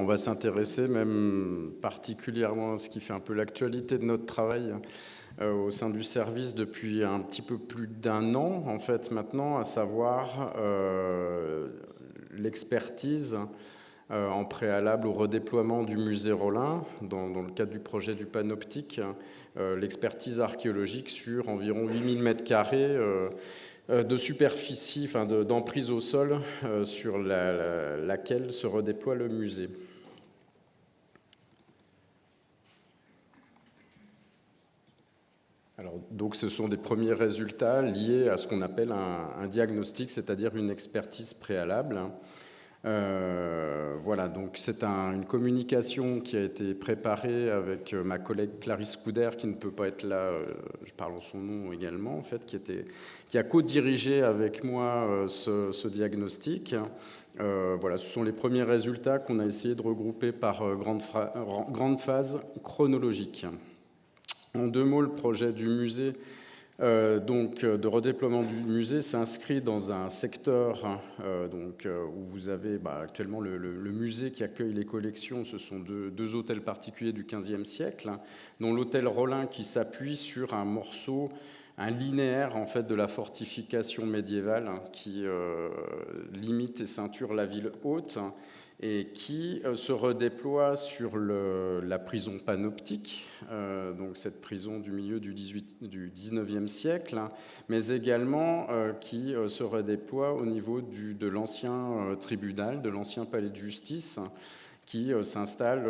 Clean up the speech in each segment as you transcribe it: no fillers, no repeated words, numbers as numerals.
on va s'intéresser même particulièrement à ce qui fait un peu l'actualité de notre travail au sein du service depuis un petit peu plus d'1 an, en fait, maintenant, à savoir l'expertise en préalable au redéploiement du musée Rollin, dans le cadre du projet du Panoptique, l'expertise archéologique sur environ 8000 m² de superficie, enfin d'emprise au sol sur laquelle se redéploie le musée. Alors, donc ce sont des premiers résultats liés à ce qu'on appelle un diagnostic, c'est-à-dire une expertise préalable. Voilà, donc c'est une communication qui a été préparée avec ma collègue Clarisse Couder, qui ne peut pas être là, je parle en son nom également, en fait, qui a co-dirigé avec moi ce diagnostic. Voilà, ce sont les premiers résultats qu'on a essayé de regrouper par grande phase chronologique. En 2 mots, le projet du musée de redéploiement du musée s'inscrit dans un secteur où vous avez actuellement le musée qui accueille les collections. Ce sont deux hôtels particuliers du XVe siècle, dont l'hôtel Rollin qui s'appuie sur un linéaire en fait de la fortification médiévale qui limite et ceinture la ville haute et qui se redéploie sur la prison Panoptique, donc cette prison du milieu du XIXe siècle, mais également qui se redéploie au niveau de l'ancien tribunal, de l'ancien palais de justice, qui s'installe,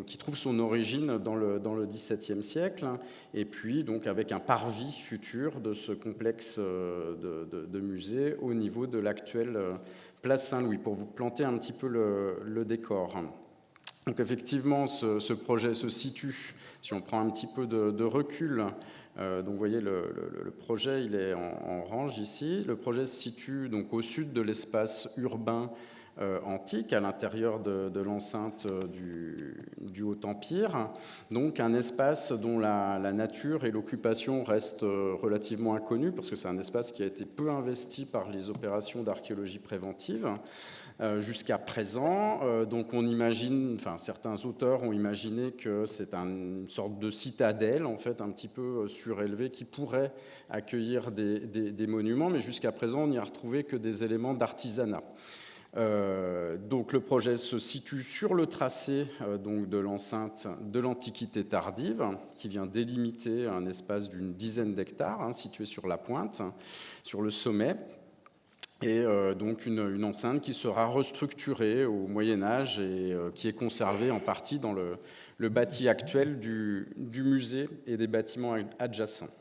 qui trouve son origine dans le XVIIe siècle, et puis donc avec un parvis futur de ce complexe de musée au niveau de l'actuelle place Saint-Louis, pour vous planter un petit peu le décor. Donc effectivement, ce projet se situe, si on prend un petit peu de recul, donc vous voyez le projet, il est en orange ici. Le projet se situe donc au sud de l'espace urbain antique, à l'intérieur de l'enceinte du Haut-Empire, donc un espace dont la nature et l'occupation restent relativement inconnues, parce que c'est un espace qui a été peu investi par les opérations d'archéologie préventive jusqu'à présent. Donc on imagine, enfin certains auteurs ont imaginé que c'est une sorte de citadelle, en fait, un petit peu surélevée, qui pourrait accueillir des monuments, mais jusqu'à présent on n'y a retrouvé que des éléments d'artisanat. Donc le projet se situe sur le tracé donc de l'enceinte de l'Antiquité tardive, qui vient délimiter un espace d'une dizaine d'hectares, situé sur la pointe, sur le sommet, et donc une enceinte qui sera restructurée au Moyen-Âge et qui est conservée en partie dans le bâti actuel du musée et des bâtiments adjacents.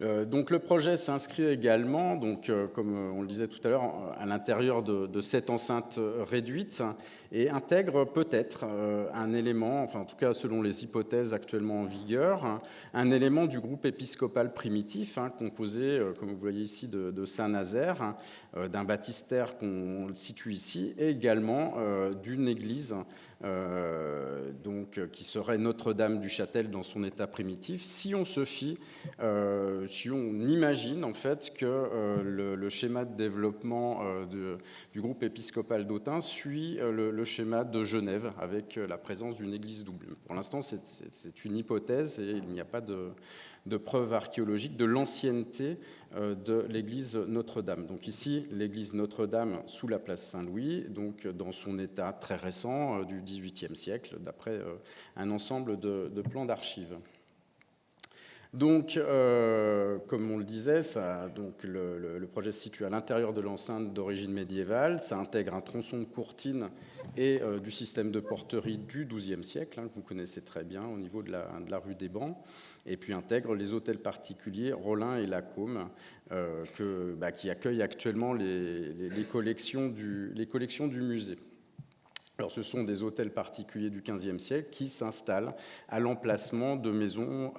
Donc le projet s'inscrit également, donc, comme on le disait tout à l'heure, à l'intérieur de cette enceinte réduite et intègre peut-être un élément, enfin en tout cas selon les hypothèses actuellement en vigueur, un élément du groupe épiscopal primitif, composé, comme vous voyez ici, de Saint-Nazaire, d'un baptistère qu'on situe ici, et également d'une église qui serait Notre-Dame du Châtel dans son état primitif, si on se fie, si on imagine en fait que le schéma de développement du groupe épiscopal d'Autun suit le schéma de Genève avec la présence d'une église double. Pour l'instant, c'est une hypothèse et il n'y a pas de preuves archéologiques de l'ancienneté de l'église Notre-Dame. Donc ici, l'église Notre-Dame sous la place Saint-Louis, donc dans son état très récent du XVIIIe siècle, d'après un ensemble de plans d'archives. Donc, comme on le disait, le projet se situe à l'intérieur de l'enceinte d'origine médiévale. Ça intègre un tronçon de courtine et du système de porterie du XIIe siècle, que vous connaissez très bien au niveau de la rue des Bancs, et puis intègre les hôtels particuliers Rollin et Lacôme, qui accueillent actuellement les collections du musée. Alors, ce sont des hôtels particuliers du XVe siècle qui s'installent à l'emplacement de maisons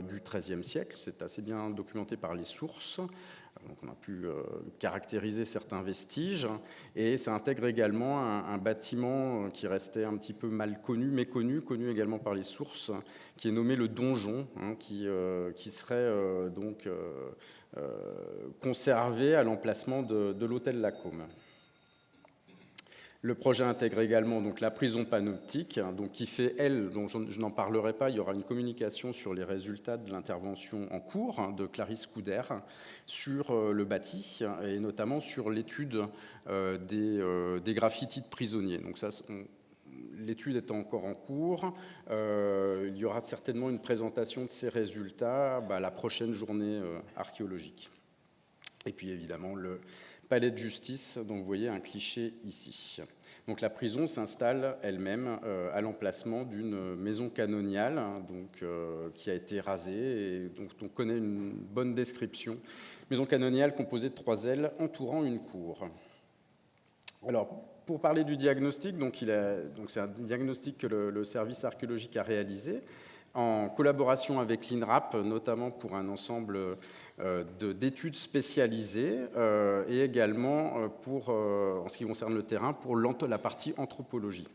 du XIIIe siècle. C'est assez bien documenté par les sources. Donc, on a pu caractériser certains vestiges. Et ça intègre également un bâtiment qui restait un petit peu mal connu, méconnu, connu également par les sources, qui est nommé le donjon, qui serait conservé à l'emplacement de l'hôtel Lacôme. Le projet intègre également donc, la prison panoptique, donc, qui fait, elle, dont je n'en parlerai pas, il y aura une communication sur les résultats de l'intervention en cours de Clarisse Couder sur le bâti, et notamment sur l'étude des graffitis de prisonniers. Donc ça, l'étude est encore en cours. Il y aura certainement une présentation de ces résultats à la prochaine journée archéologique. Et puis évidemment, le palais de justice, dont vous voyez un cliché ici. Donc la prison s'installe elle-même à l'emplacement d'une maison canoniale, donc, qui a été rasée et dont on connaît une bonne description. Maison canoniale composée de 3 ailes entourant une cour. Alors, pour parler du diagnostic, donc c'est un diagnostic que le service archéologique a réalisé en collaboration avec l'INRAP, notamment pour un ensemble d'études spécialisées et également, en ce qui concerne le terrain, pour la partie anthropologie.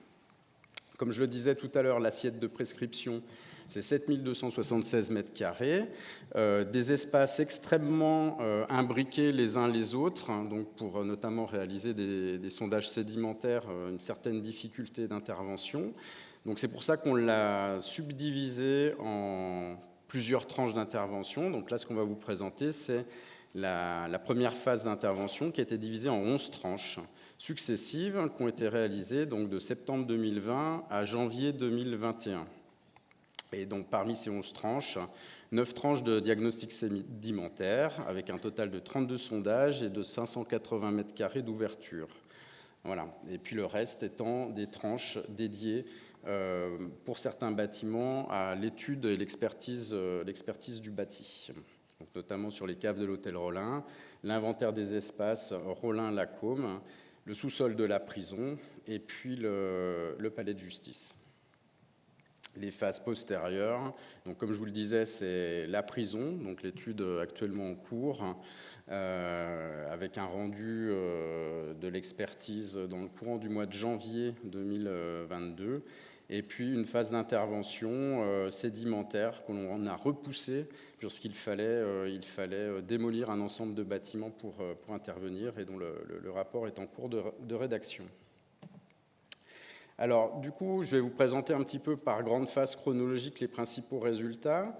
Comme je le disais tout à l'heure, l'assiette de prescription, c'est 7276 mètres carrés, des espaces extrêmement imbriqués les uns les autres, donc pour notamment réaliser des sondages sédimentaires, une certaine difficulté d'intervention. Donc c'est pour ça qu'on l'a subdivisé en plusieurs tranches d'intervention. Donc là, ce qu'on va vous présenter, c'est la première phase d'intervention qui a été divisée en 11 tranches successives qui ont été réalisées donc, de septembre 2020 à janvier 2021. Et donc parmi ces 11 tranches, 9 tranches de diagnostic sédimentaire avec un total de 32 sondages et de 580 mètres carrés d'ouverture. Voilà. Et puis le reste étant des tranches dédiées pour certains bâtiments à l'étude et l'expertise du bâti, donc notamment sur les caves de l'hôtel Rollin, l'inventaire des espaces Rollin-Lacôme, le sous-sol de la prison et puis le palais de justice. Les phases postérieures, donc comme je vous le disais, c'est la prison, donc l'étude actuellement en cours, avec un rendu de l'expertise dans le courant du mois de janvier 2022, et puis une phase d'intervention sédimentaire qu'on a repoussée puisqu'il fallait démolir un ensemble de bâtiments pour intervenir et dont le rapport est en cours de rédaction. Alors, du coup, je vais vous présenter un petit peu par grande phase chronologique les principaux résultats.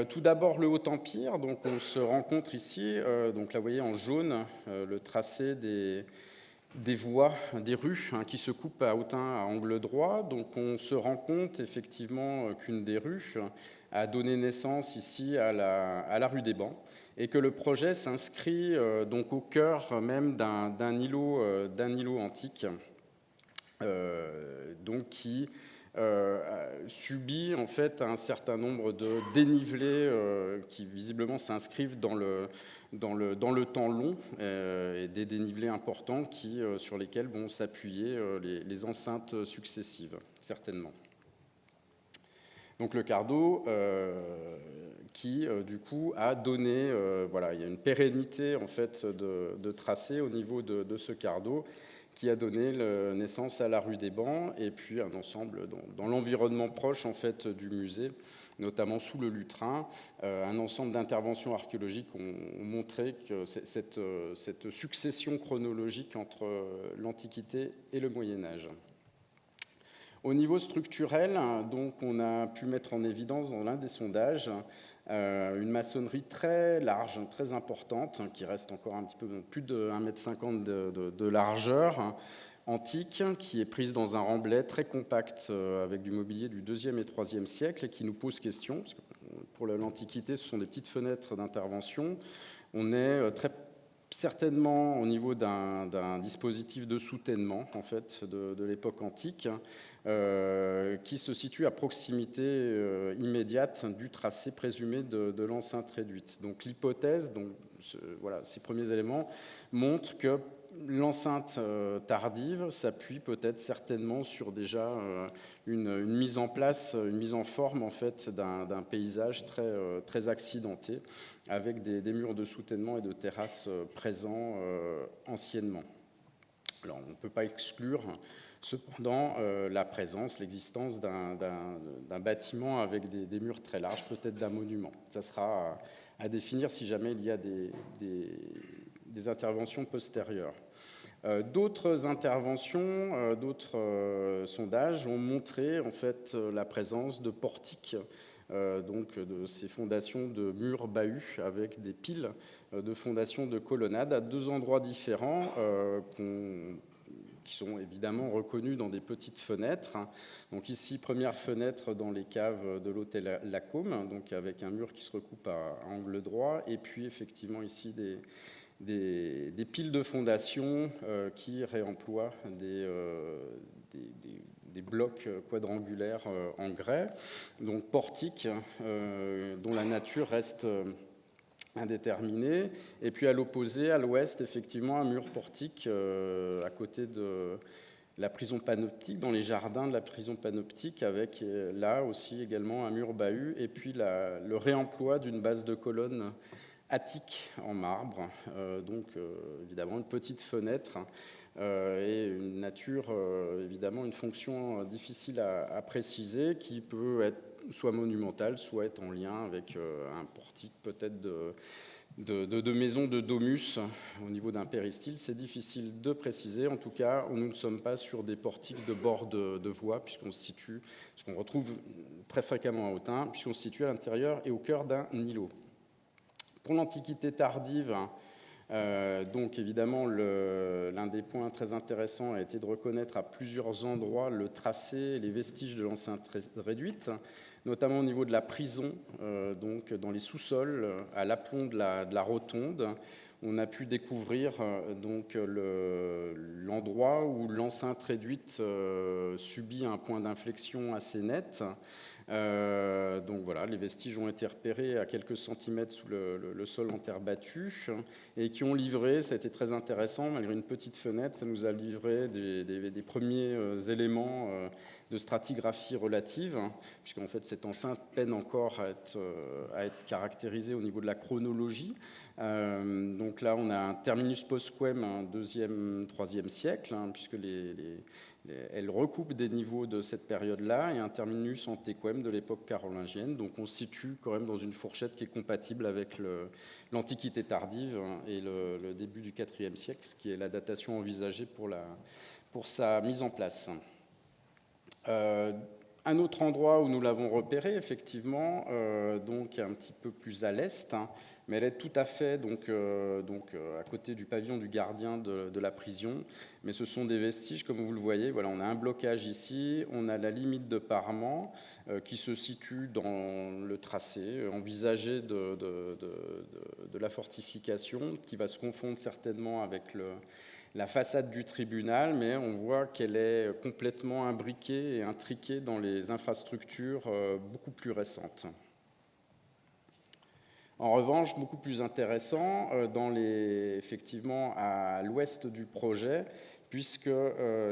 Tout d'abord, le Haut-Empire. Donc, on se rencontre ici, donc là, vous voyez en jaune, le tracé des voies, des rues qui se coupent à Autun à angle droit. Donc, on se rend compte effectivement qu'une des rues a donné naissance ici à la rue des Bancs et que le projet s'inscrit donc au cœur même d'un îlot antique. Donc qui subit en fait un certain nombre de dénivelés qui visiblement s'inscrivent dans le temps long et des dénivelés importants sur lesquels vont s'appuyer les enceintes successives, certainement. Donc le cardo qui du coup a donné, voilà, il y a une pérennité en fait de tracé au niveau de ce cardo qui a donné naissance à la rue des Bancs et puis un ensemble dans l'environnement proche en fait du musée, notamment sous le lutrin, un ensemble d'interventions archéologiques ont montré que cette succession chronologique entre l'Antiquité et le Moyen-Âge. Au niveau structurel, donc, on a pu mettre en évidence dans l'un des sondages une maçonnerie très large, très importante, qui reste encore un petit peu plus de 1,50 m de largeur, antique, qui est prise dans un remblai très compact avec du mobilier du 2e et 3e siècle et qui nous pose question, parce que pour l'Antiquité, ce sont des petites fenêtres d'intervention. On est très certainement au niveau d'un dispositif de soutènement en fait, de l'époque antique qui se situe à proximité immédiate du tracé présumé de l'enceinte réduite. Donc l'hypothèse, voilà, ces premiers éléments montrent que l'enceinte tardive s'appuie peut-être certainement sur déjà une mise en place, une mise en forme en fait, d'un paysage très accidenté avec des murs de soutènement et de terrasses présents anciennement. Alors on ne peut pas exclure cependant la présence, l'existence d'un bâtiment avec des murs très larges, peut-être d'un monument. Ça sera à définir si jamais il y a des interventions postérieures. D'autres interventions, d'autres sondages ont montré en fait la présence de portiques, donc de ces fondations de murs bahus avec des piles de fondations de colonnades à 2 endroits différents qui sont évidemment reconnus dans des petites fenêtres. Donc ici, première fenêtre dans les caves de l'hôtel Lacôme, donc avec un mur qui se recoupe à angle droit, et puis effectivement ici des piles de fondations qui réemploient des blocs quadrangulaires en grès, donc portiques dont la nature reste indéterminée. Et puis à l'opposé, à l'ouest, effectivement, un mur portique à côté de la prison panoptique, dans les jardins de la prison panoptique, avec là aussi également un mur bahut, et puis le réemploi d'une base de colonnes attique en marbre, donc évidemment une petite fenêtre et une nature, évidemment une fonction difficile à préciser qui peut être soit monumentale, soit être en lien avec un portique peut-être de maisons de domus au niveau d'un péristyle. C'est difficile de préciser. En tout cas, nous ne sommes pas sur des portiques de bord de voie, puisqu'on se situe, ce qu'on retrouve très fréquemment à Autun, puisqu'on se situe à l'intérieur et au cœur d'un îlot. Pour l'Antiquité tardive, donc évidemment, l'un des points très intéressants a été de reconnaître à plusieurs endroits le tracé et les vestiges de l'enceinte réduite, notamment au niveau de la prison, donc dans les sous-sols, à l'aplomb de la rotonde. On a pu découvrir donc l'endroit où l'enceinte réduite subit un point d'inflexion assez net. Donc voilà, les vestiges ont été repérés à quelques centimètres sous le sol en terre battue et qui ont livré, ça a été très intéressant, malgré une petite fenêtre, ça nous a livré des premiers éléments de stratigraphie relative, puisqu'en fait cette enceinte peine encore à être caractérisée au niveau de la chronologie. Donc là on a un terminus postquem, un 2e, 3e siècle, puisque elle recoupe des niveaux de cette période-là, et un terminus antequem de l'époque carolingienne. Donc on se situe quand même dans une fourchette qui est compatible avec l'Antiquité tardive et le début du IVe siècle, ce qui est la datation envisagée pour sa mise en place. Un autre endroit où nous l'avons repéré, effectivement, donc un petit peu plus à l'est, mais elle est tout à fait donc à côté du pavillon du gardien de la prison. Mais ce sont des vestiges, comme vous le voyez. Voilà, on a un blocage ici, on a la limite de parement qui se situe dans le tracé envisagé de la fortification, qui va se confondre certainement avec la façade du tribunal, mais on voit qu'elle est complètement imbriquée et intriquée dans les infrastructures beaucoup plus récentes. En revanche, beaucoup plus intéressant, effectivement à l'ouest du projet, puisque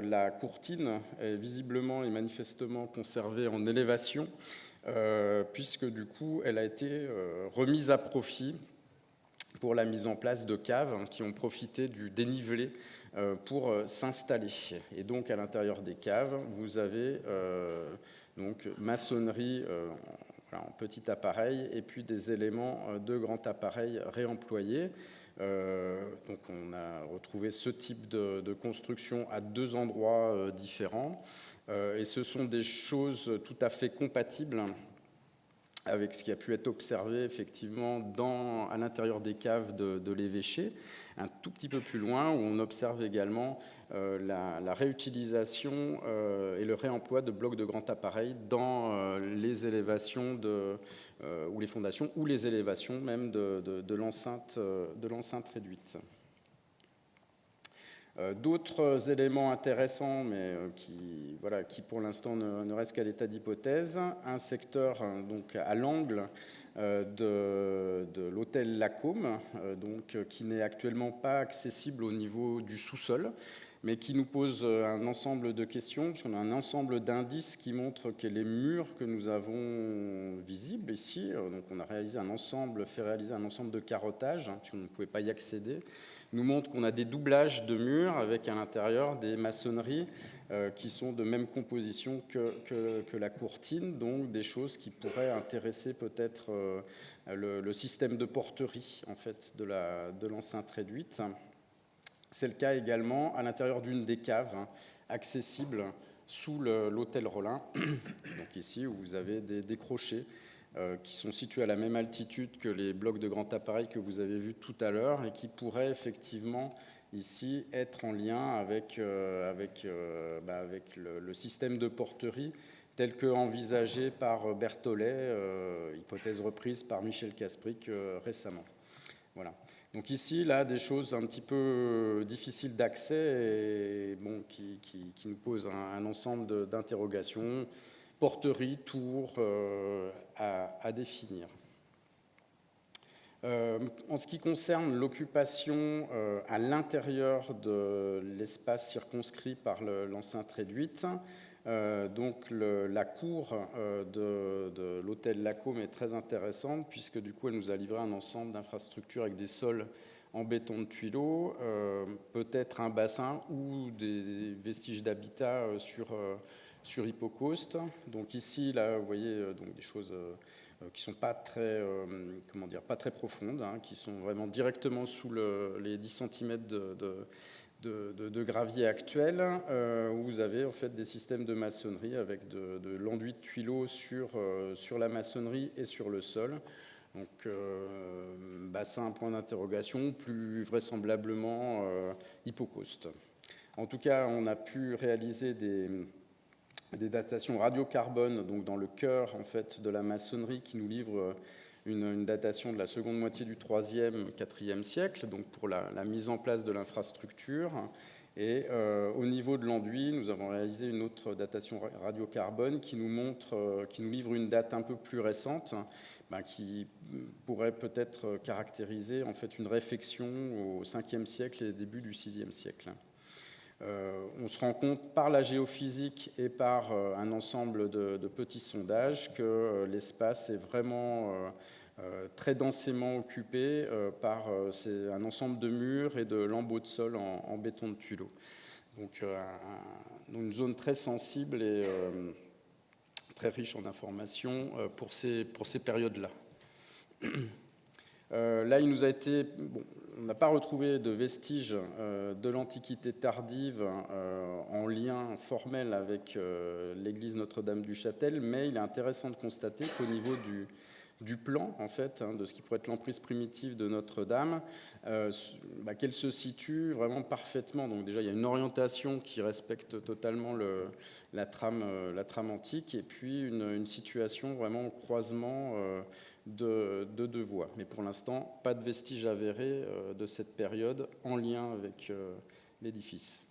la courtine est visiblement et manifestement conservée en élévation, puisque du coup, elle a été remise à profit pour la mise en place de caves qui ont profité du dénivelé pour s'installer. Et donc, à l'intérieur des caves, vous avez donc maçonnerie en petit appareil et puis des éléments de grand appareil réemployés. Donc, on a retrouvé ce type de construction à 2 endroits différents. Et ce sont des choses tout à fait compatibles avec ce qui a pu être observé effectivement à l'intérieur des caves de l'évêché, un tout petit peu plus loin, où on observe également la réutilisation et le réemploi de blocs de grand appareil dans les élévations ou les fondations, ou les élévations même de l'enceinte réduite. D'autres éléments intéressants, mais qui pour l'instant ne restent qu'à l'état d'hypothèse. Un secteur donc à l'angle de l'hôtel Lacôme, qui n'est actuellement pas accessible au niveau du sous-sol, mais qui nous pose un ensemble de questions, puisqu'on a un ensemble d'indices qui montrent que les murs que nous avons visibles ici, donc on a fait réaliser un ensemble de carottages, puisqu'on ne pouvait pas y accéder, nous montre qu'on a des doublages de murs avec à l'intérieur des maçonneries qui sont de même composition que la courtine, donc des choses qui pourraient intéresser peut-être le système de porterie en fait, de l'enceinte réduite. C'est le cas également à l'intérieur d'une des caves accessibles sous l'hôtel Rollin. Donc ici, où vous avez des décrochés qui sont situés à la même altitude que les blocs de grand appareil que vous avez vus tout à l'heure et qui pourraient effectivement ici être en lien avec le système de porterie tel que envisagé par Berthollet, hypothèse reprise par Michel Kasprick récemment. Voilà. Donc ici, là, des choses un petit peu difficiles d'accès et bon, qui nous posent un ensemble d'interrogations, porterie, tour à définir. En ce qui concerne l'occupation à l'intérieur de l'espace circonscrit par l'enceinte réduite, donc la cour de l'hôtel Lacôme est très intéressante puisque du coup elle nous a livré un ensemble d'infrastructures avec des sols en béton de Tuileau, peut-être un bassin ou des vestiges d'habitat sur Hippocauste. Donc ici, là, vous voyez donc des choses qui sont pas très, pas très profondes, hein, qui sont vraiment directement sous les 10 cm de gravier actuel, où vous avez en fait des systèmes de maçonnerie avec de l'enduit de Tuileau sur la maçonnerie et sur le sol. Donc, bassin, point d'interrogation, plus vraisemblablement Hippocauste. En tout cas, on a pu réaliser des datations radiocarbone, donc dans le cœur en fait de la maçonnerie, qui nous livre une datation de la seconde moitié du 3e, 4e siècle, donc pour la mise en place de l'infrastructure. Et au niveau de l'enduit, nous avons réalisé une autre datation radiocarbone qui nous livre une date un peu plus récente, qui pourrait peut-être caractériser en fait une réfection au 5e siècle et début du 6e siècle. On se rend compte par la géophysique et par un ensemble de petits sondages que l'espace est vraiment très densément occupé par un ensemble de murs et de lambeaux de sol en béton de Tuileau. Donc une zone très sensible et très riche en informations pour ces périodes-là. Là, il nous a été... Bon, on n'a pas retrouvé de vestiges de l'Antiquité tardive en lien formel avec l'église Notre-Dame du Châtel, mais il est intéressant de constater qu'au niveau du plan, en fait, hein, de ce qui pourrait être l'emprise primitive de Notre-Dame, qu'elle se situe vraiment parfaitement. Donc déjà, il y a une orientation qui respecte totalement la trame antique, et puis une situation vraiment au croisement de deux voies. Mais pour l'instant, pas de vestiges avérés de cette période en lien avec l'édifice.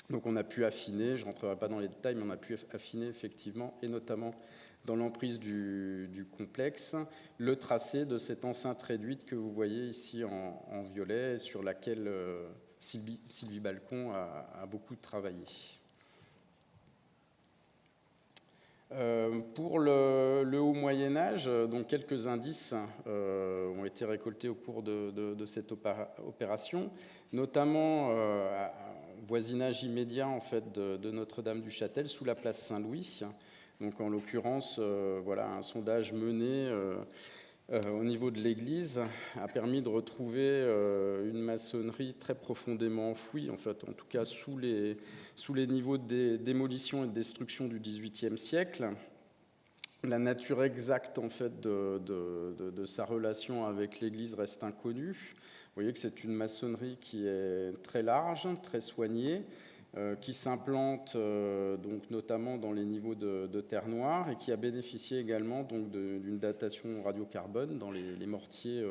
Donc on a pu affiner, je ne rentrerai pas dans les détails, mais on a pu affiner effectivement, et notamment dans l'emprise du complexe, le tracé de cette enceinte réduite que vous voyez ici en violet, sur laquelle Sylvie Balcon a beaucoup travaillé. Pour le Haut Moyen-Âge, donc quelques indices ont été récoltés au cours de cette opération, notamment voisinage immédiat en fait, de Notre-Dame du Châtel, sous la place Saint-Louis. Donc en l'occurrence, voilà, un sondage mené au niveau de l'église a permis de retrouver une maçonnerie très profondément enfouie, en fait, en tout cas sous les niveaux de démolition et de destruction du XVIIIe siècle. La nature exacte en fait, de sa relation avec l'église reste inconnue. Vous voyez que c'est une maçonnerie qui est très large, très soignée, qui s'implante donc notamment dans les niveaux de terre noire et qui a bénéficié également donc d'une datation radiocarbone dans les mortiers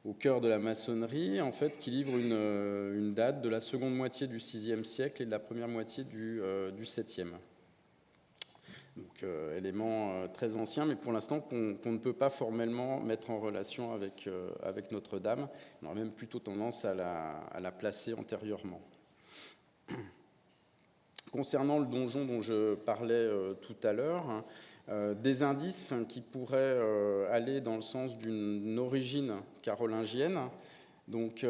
au cœur de la maçonnerie, en fait, qui livre une date de la seconde moitié du VIe siècle et de la première moitié du VIIe. Donc élément très ancien, mais pour l'instant qu'on ne peut pas formellement mettre en relation avec Notre-Dame. On aurait même plutôt tendance à la placer antérieurement. Concernant le donjon dont je parlais tout à l'heure, des indices qui pourraient aller dans le sens d'une origine carolingienne. Donc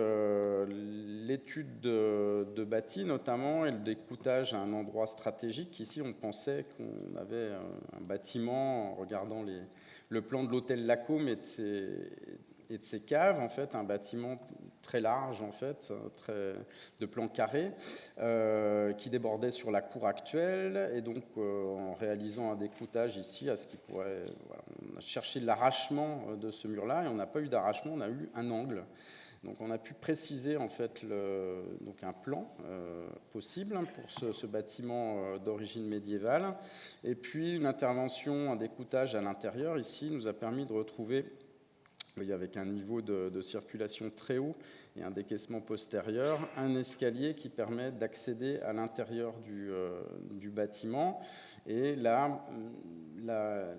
l'étude de bâti notamment et le découtage à un endroit stratégique. Ici, on pensait qu'on avait un bâtiment, en regardant le plan de l'hôtel Lacôme et de ses caves, en fait, un bâtiment très large, en fait, de plan carré, qui débordait sur la cour actuelle. Et donc, en réalisant un découtage ici, à ce qui pourrait... Voilà, on a cherché l'arrachement de ce mur-là, et on n'a pas eu d'arrachement, on a eu un angle. Donc on a pu préciser en fait donc un plan possible pour ce bâtiment d'origine médiévale. Et puis une intervention, un découtage à l'intérieur ici nous a permis de retrouver, avec un niveau de circulation très haut et un décaissement postérieur, un escalier qui permet d'accéder à l'intérieur du bâtiment. Et là,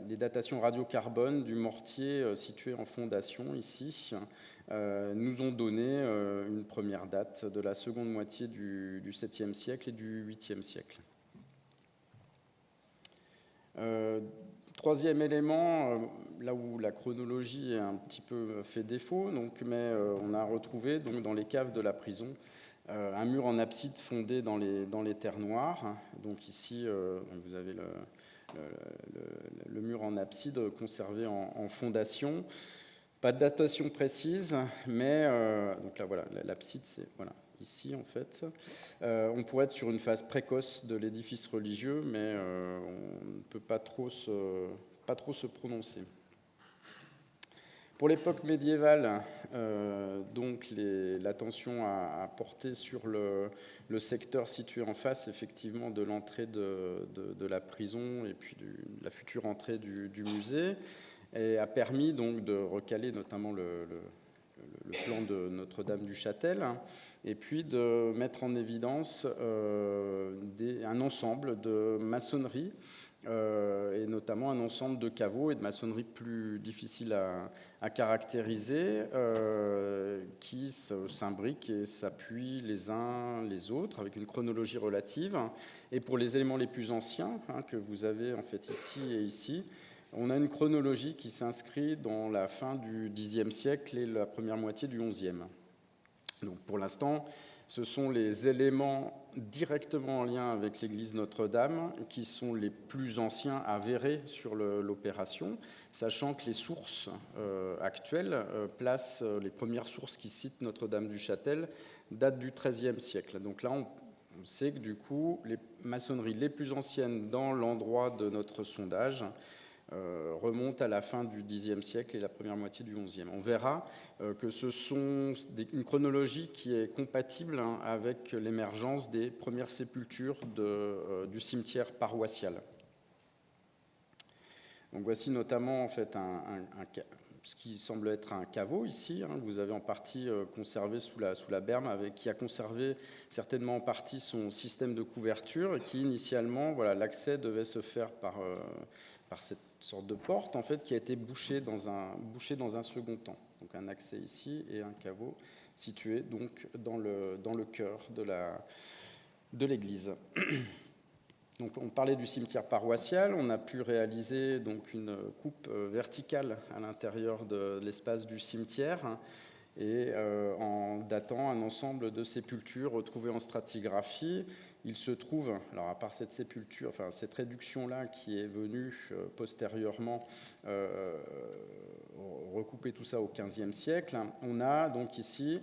les datations radiocarbone du mortier situé en fondation ici nous ont donné une première date de la seconde moitié du 7e siècle et du 8e siècle. Troisième élément, là où la chronologie est un petit peu fait défaut, mais on a retrouvé donc, dans les caves de la prison un mur en abside fondé dans les terres noires. Donc ici, vous avez le mur en abside conservé en fondation. Pas de datation précise, mais donc là voilà, l'abside c'est voilà, ici en fait. On pourrait être sur une phase précoce de l'édifice religieux, mais on ne peut pas trop se prononcer. Pour l'époque médiévale, donc l'attention a porté sur le secteur situé en face, effectivement, de l'entrée de la prison et puis de la future entrée du musée, et a permis donc de recaler notamment le plan de Notre-Dame du Châtel, et puis de mettre en évidence un ensemble de maçonnerie, et notamment un ensemble de caveaux et de maçonnerie plus difficile à caractériser, qui s'imbriquent et s'appuient les uns les autres avec une chronologie relative. Et pour les éléments les plus anciens, que vous avez en fait ici et ici, on a une chronologie qui s'inscrit dans la fin du Xe siècle et la première moitié du XIe. Donc pour l'instant, ce sont les éléments directement en lien avec l'église Notre-Dame qui sont les plus anciens avérés sur l'opération, sachant que les sources actuelles placent les premières sources qui citent Notre-Dame du Châtel datent du XIIIe siècle. Donc là, on sait que du coup, les maçonneries les plus anciennes dans l'endroit de notre sondage remonte à la fin du Xe siècle et la première moitié du XIe. On verra que ce sont une chronologie qui est compatible avec l'émergence des premières sépultures du cimetière paroissial. Donc voici notamment en fait ce qui semble être un caveau ici, que vous avez en partie conservé sous la berme, qui a conservé certainement en partie son système de couverture, et qui initialement, voilà, l'accès devait se faire par cette sorte de porte en fait, qui a été bouchée dans un second temps. Donc un accès ici et un caveau situé donc dans le cœur de l'église. Donc, on parlait du cimetière paroissial, on a pu réaliser donc, une coupe verticale à l'intérieur de l'espace du cimetière, et en datant un ensemble de sépultures retrouvées en stratigraphie. Il se trouve, alors à part cette sépulture, enfin cette réduction-là qui est venue postérieurement recouper tout ça au XVe siècle, on a donc ici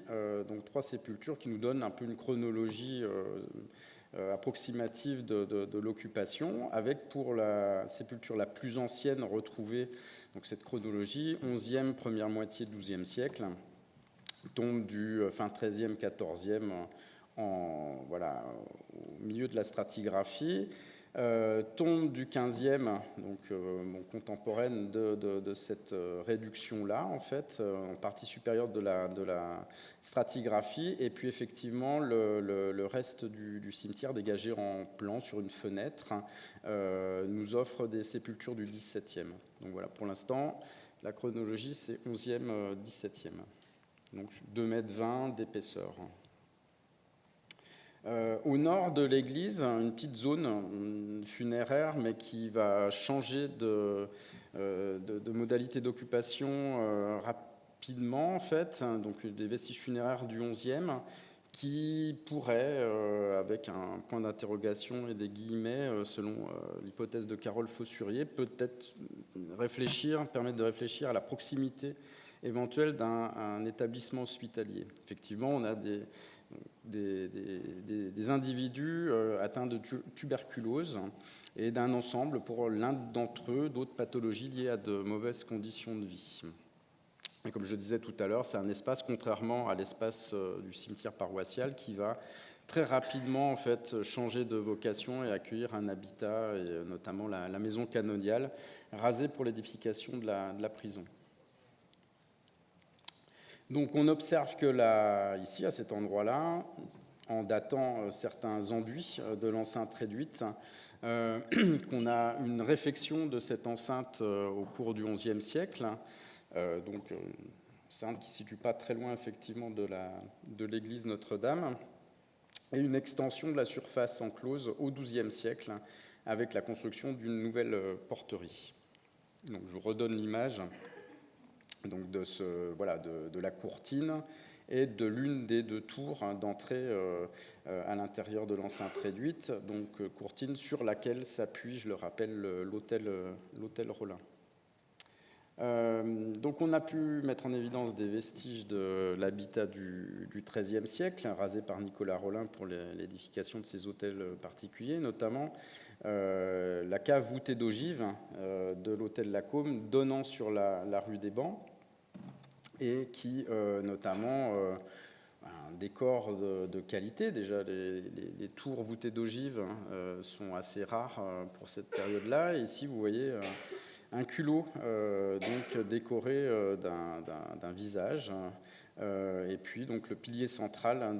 donc 3 sépultures qui nous donnent un peu une chronologie approximative de l'occupation, avec pour la sépulture la plus ancienne retrouvée, donc cette chronologie, 11e, première moitié 12e siècle, tombe du fin 13e, 14e, voilà, au milieu de la stratigraphie, tombe du 15e, donc contemporaine de cette réduction-là, en fait, en partie supérieure de la stratigraphie, et puis effectivement le reste du cimetière dégagé en plan sur une fenêtre nous offre des sépultures du 17e. Donc voilà, pour l'instant, la chronologie, c'est 11e, 17e. Donc 2,20 m d'épaisseur. Au nord de l'église, une petite zone funéraire, mais qui va changer de modalité d'occupation rapidement, en fait. Donc des vestiges funéraires du XIe, qui pourraient, avec un point d'interrogation et des guillemets, selon l'hypothèse de Carole Fossurier, peut-être permettre de réfléchir à la proximité éventuelle d'un établissement hospitalier. Effectivement, on a des individus atteints de tuberculose et d'un ensemble, pour l'un d'entre eux, d'autres pathologies liées à de mauvaises conditions de vie. Et comme je disais tout à l'heure, c'est un espace, contrairement à l'espace du cimetière paroissial, qui va très rapidement en fait, changer de vocation et accueillir un habitat, et notamment la maison canoniale, rasée pour l'édification de la prison. Donc on observe que ici, à cet endroit-là, en datant certains enduits de l'enceinte réduite, qu'on a une réfection de cette enceinte au cours du XIe siècle, donc enceinte qui ne se situe pas très loin effectivement de l'église Notre-Dame, et une extension de la surface enclose au XIIe siècle avec la construction d'une nouvelle porterie. Donc je vous redonne l'image donc de la courtine et de l'une des deux tours d'entrée à l'intérieur de l'enceinte réduite, donc courtine sur laquelle s'appuie, je le rappelle, l'hôtel Rollin. Donc on a pu mettre en évidence des vestiges de l'habitat du XIIIe siècle, rasé par Nicolas Rollin pour l'édification de ses hôtels particuliers, notamment la cave voûtée d'ogives de l'hôtel Lacombe donnant sur la rue des Bancs, et qui notamment un décor de qualité. Déjà, les tours voûtées d'ogives sont assez rares pour cette période-là. Et ici, vous voyez un culot donc décoré d'un visage, et puis donc le pilier central,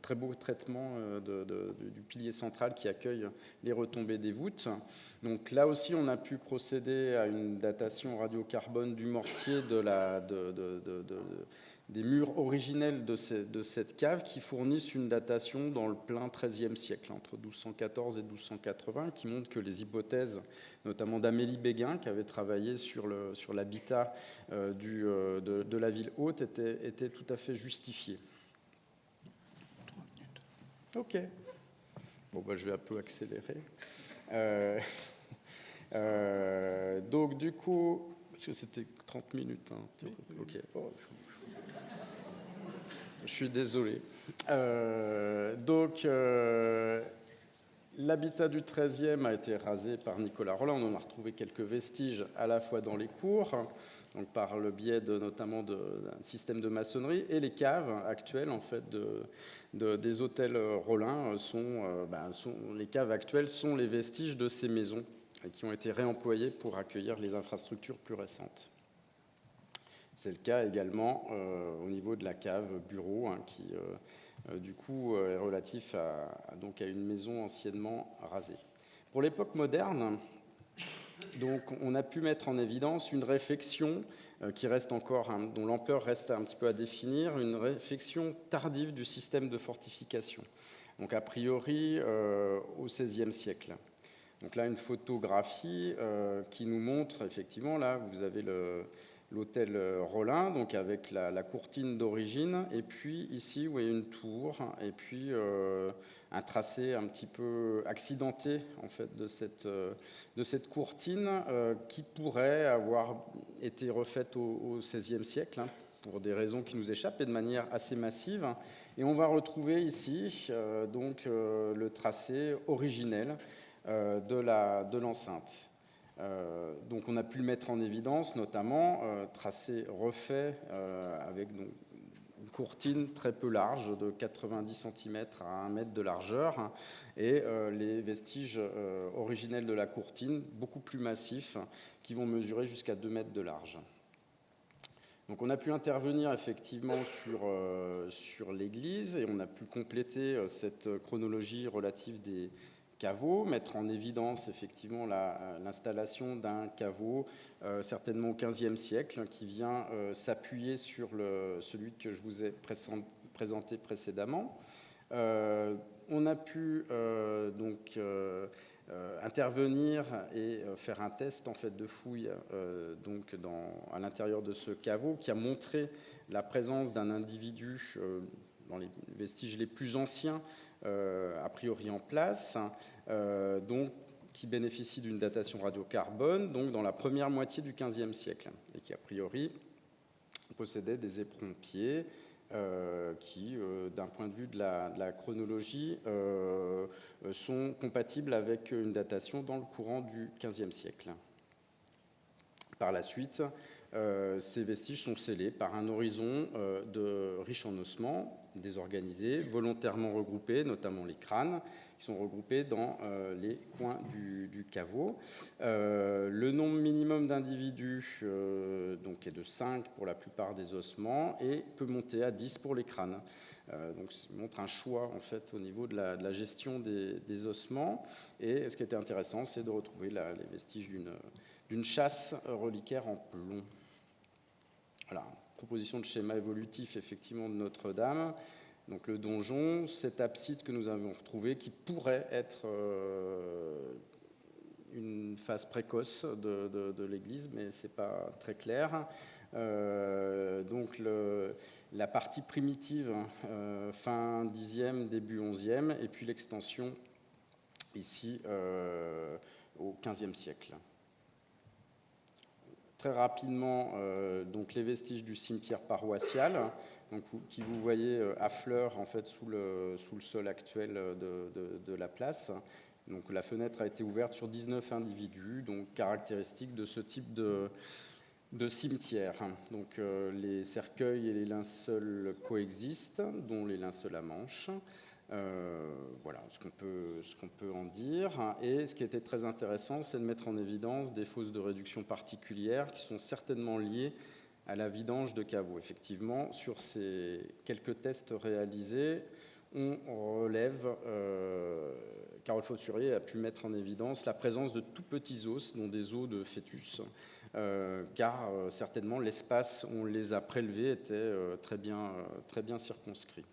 très beau traitement du pilier central qui accueille les retombées des voûtes. Donc là aussi, on a pu procéder à une datation radiocarbone du mortier des murs originels de cette cave, qui fournissent une datation dans le plein XIIIe siècle, entre 1214 et 1280, qui montre que les hypothèses, notamment d'Amélie Béguin, qui avait travaillé sur l'habitat de la ville haute, étaient tout à fait justifiées. 3 minutes. Ok. Bon, je vais un peu accélérer. Donc, du coup, parce que c'était 30 minutes. Hein, ok. Oh, je suis désolé. Donc, l'habitat du XIIIe a été rasé par Nicolas Rollin. On en a retrouvé quelques vestiges à la fois dans les cours, donc par le biais notamment d'un système de maçonnerie, et les caves actuelles en fait des hôtels Rollin les caves actuelles sont les vestiges de ces maisons qui ont été réemployées pour accueillir les infrastructures plus récentes. C'est le cas également au niveau de la cave bureau, qui du coup est relatif à une maison anciennement rasée. Pour l'époque moderne, donc, on a pu mettre en évidence une réfection qui reste encore, dont l'ampleur reste un petit peu à définir, une réfection tardive du système de fortification, donc a priori au XVIe siècle. Donc là, une photographie qui nous montre effectivement, là, vous avez l'hôtel Rollin, donc avec la courtine d'origine, et puis ici, vous voyez une tour, et puis un tracé un petit peu accidenté en fait de cette courtine qui pourrait avoir été refaite au XVIe siècle, pour des raisons qui nous échappent, et de manière assez massive. Et on va retrouver ici le tracé originel de l'enceinte. Donc on a pu le mettre en évidence, notamment tracé refait avec une courtine très peu large, de 90 cm à 1 mètre de largeur, et les vestiges originels de la courtine, beaucoup plus massifs, qui vont mesurer jusqu'à 2 mètres de large. Donc on a pu intervenir effectivement sur l'église, et on a pu compléter cette chronologie relative des caveau, mettre en évidence effectivement l'installation d'un caveau, certainement au XVe siècle, qui vient s'appuyer sur celui que je vous ai présenté précédemment. On a pu intervenir et faire un test en fait de fouille à l'intérieur de ce caveau, qui a montré la présence d'un individu dans les vestiges les plus anciens a priori en place, donc qui bénéficie d'une datation radiocarbone, donc dans la première moitié du XVe siècle, et qui a priori possédait des éperons-pieds qui, d'un point de vue de la chronologie, sont compatibles avec une datation dans le courant du XVe siècle. Par la suite, ces vestiges sont scellés par un horizon riche en ossements, désorganisés, volontairement regroupés, notamment les crânes, qui sont regroupés dans les coins du caveau. Le nombre minimum d'individus donc est de 5 pour la plupart des ossements et peut monter à 10 pour les crânes. Donc, ça montre un choix en fait au niveau de la gestion des ossements. Et ce qui était intéressant, c'est de retrouver les vestiges d'une chasse reliquaire en plomb. Voilà, proposition de schéma évolutif effectivement de Notre-Dame. Donc le donjon, cette abside que nous avons retrouvée qui pourrait être une phase précoce de l'église, mais ce n'est pas très clair. Donc la partie primitive, fin 10e, début 11e, et puis l'extension ici au 15e siècle. Très rapidement, donc les vestiges du cimetière paroissial, donc, qui vous voyez à fleur en fait, sous le sol actuel de la place. Donc, la fenêtre a été ouverte sur 19 individus, donc caractéristique de ce type de cimetière. Donc, les cercueils et les linceuls coexistent, dont les linceuls à manches. Voilà ce qu'on peut en dire. Et ce qui était très intéressant, c'est de mettre en évidence des fosses de réduction particulières qui sont certainement liées à la vidange de caveaux. Effectivement, sur ces quelques tests réalisés, on relève, Carole Fossurier a pu mettre en évidence la présence de tout petits os, dont des os de fœtus, car certainement l'espace où on les a prélevés était très bien circonscrit.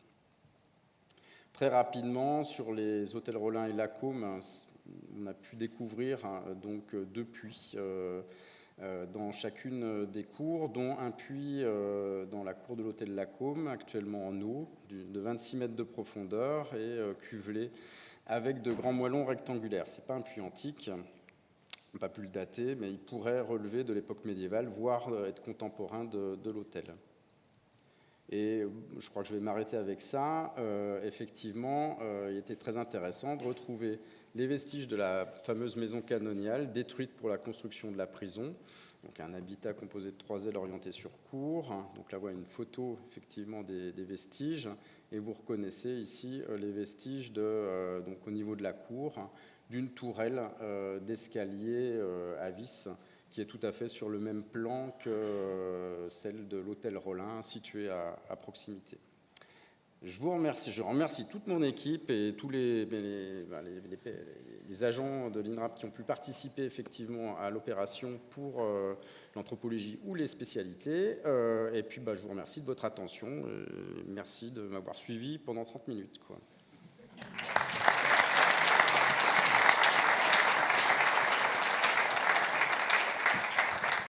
Très rapidement, sur les hôtels Rollin et Lacombe, on a pu découvrir donc deux puits dans chacune des cours, dont un puits dans la cour de l'hôtel Lacombe, actuellement en eau, de 26 mètres de profondeur et cuvelé avec de grands moellons rectangulaires. Ce n'est pas un puits antique, on n'a pas pu le dater, mais il pourrait relever de l'époque médiévale, voire être contemporain de l'hôtel. Et je crois que je vais m'arrêter avec ça. Effectivement, il était très intéressant de retrouver les vestiges de la fameuse maison canoniale détruite pour la construction de la prison. Donc un habitat composé de 3 ailes orientées sur cour. Donc là, voilà une photo effectivement des vestiges. Et vous reconnaissez ici les vestiges donc au niveau de la cour d'une tourelle d'escalier à vis qui est tout à fait sur le même plan que celle de l'hôtel Rollin, situé à proximité. Je vous remercie. Je remercie toute mon équipe et tous les agents de l'INRAP qui ont pu participer effectivement à l'opération pour l'anthropologie ou les spécialités. Et puis, je vous remercie de votre attention. Merci de m'avoir suivi pendant 30 minutes.